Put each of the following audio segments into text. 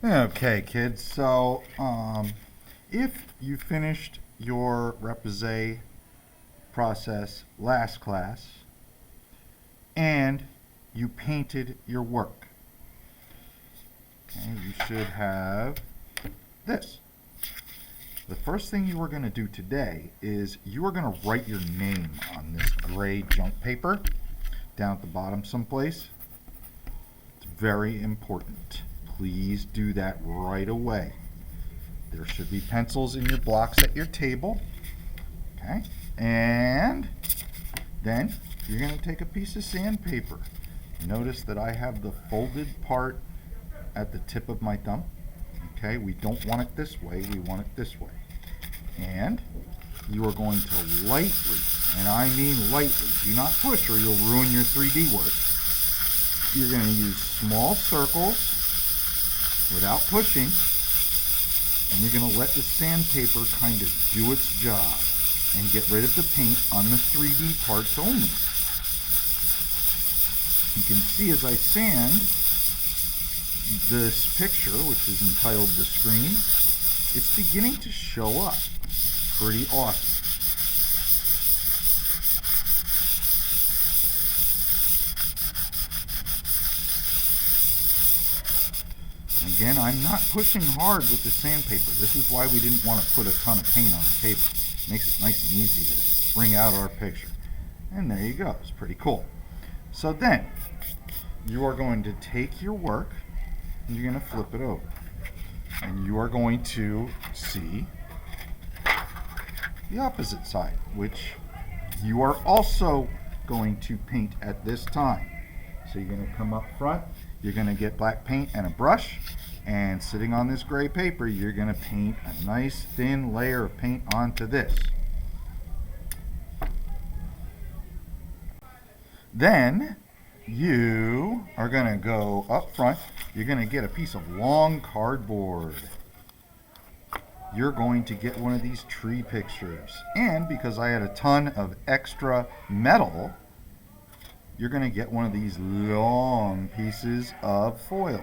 Okay, kids. So, if you finished your Repusse process last class and you painted your work, okay, you should have this. The first thing you are going to do today is you are going to write your name on this gray junk paper down at the bottom someplace. It's very important. Please do that right away. There should be pencils in your blocks at your table. Okay? And then you're going to take a piece of sandpaper. Notice that I have the folded part at the tip of my thumb. Okay? We don't want it this way, we want it this way. And you are going to lightly, and I mean lightly, do not push or you'll ruin your 3D work. You're going to use small circles without pushing, and you're going to let the sandpaper kind of do its job and get rid of the paint on the 3D parts only. You can see as I sand this picture, which is entitled The Screen, it's beginning to show up. Pretty awesome. Again, I'm not pushing hard with the sandpaper. This is why we didn't want to put a ton of paint on the paper. It makes it nice and easy to bring out our picture. And there you go. It's pretty cool. So then, you are going to take your work and you're going to flip it over. And you are going to see the opposite side, which you are also going to paint at this time. So you're going to come up front, you're going to get black paint and a brush, and sitting on this gray paper, you're going to paint a nice thin layer of paint onto this. Then you are going to go up front, you're going to get a piece of long cardboard. You're going to get one of these tree pictures. And because I had a ton of extra metal, you're going to get one of these long pieces of foil.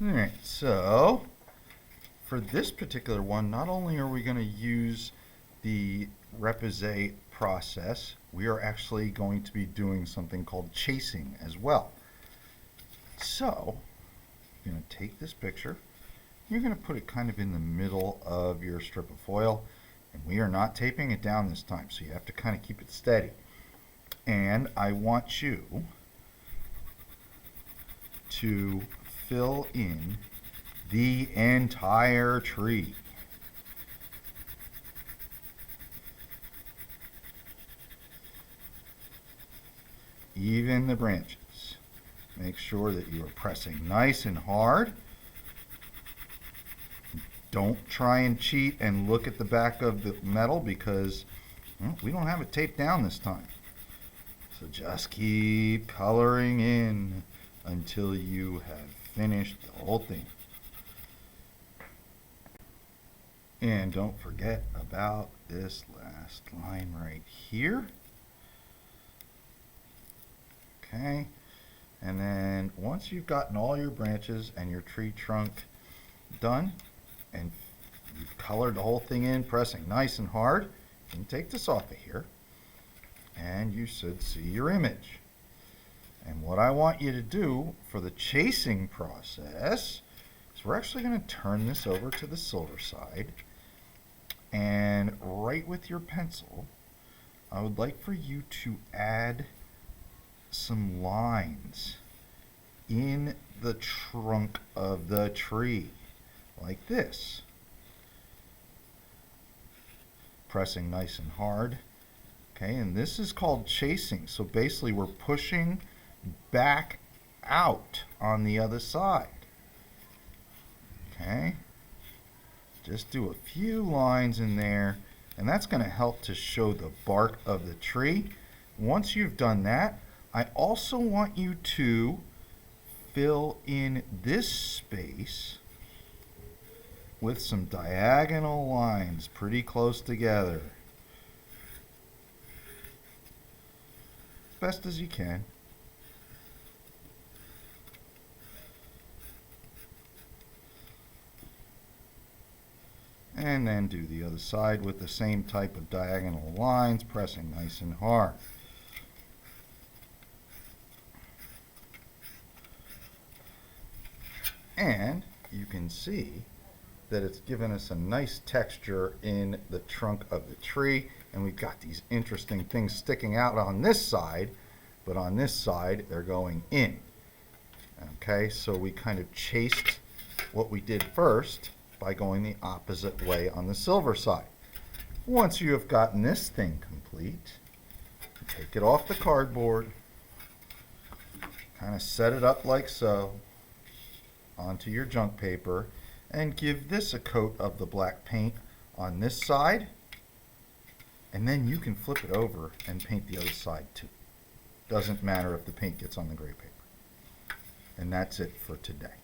Alright, so for this particular one, not only are we going to use the Repusse process, we are actually going to be doing something called chasing as well. So, you're going to take this picture, you're going to put it kind of in the middle of your strip of foil, and we are not taping it down this time, so you have to kind of keep it steady. And I want you to fill in the entire tree. Even the branches. Make sure that you are pressing nice and hard. Don't try and cheat and look at the back of the metal because we don't have it taped down this time. So just keep coloring in until you have finished the whole thing. And don't forget about this last line right here. Okay, and then once you've gotten all your branches and your tree trunk done, and you've colored the whole thing in, pressing nice and hard, you can take this off of here, and you should see your image. And what I want you to do for the chasing process is we're actually going to turn this over to the silver side, and right with your pencil, I would like for you to add some lines in the trunk of the tree, like this. Pressing nice and hard. Okay, and this is called chasing. So basically we're pushing back out on the other side. Okay, just do a few lines in there, and that's going to help to show the bark of the tree. Once you've done that, I also want you to fill in this space with some diagonal lines pretty close together. Best as you can. And then do the other side with the same type of diagonal lines, pressing nice and hard. And you can see that it's given us a nice texture in the trunk of the tree, and we've got these interesting things sticking out on this side, but on this side they're going in. Okay, so we kind of chased what we did first by going the opposite way on the silver side. Once you have gotten this thing complete, take it off the cardboard, kind of set it up like so onto your junk paper, and give this a coat of the black paint on this side, and then you can flip it over and paint the other side too. Doesn't matter if the paint gets on the gray paper. And that's it for today.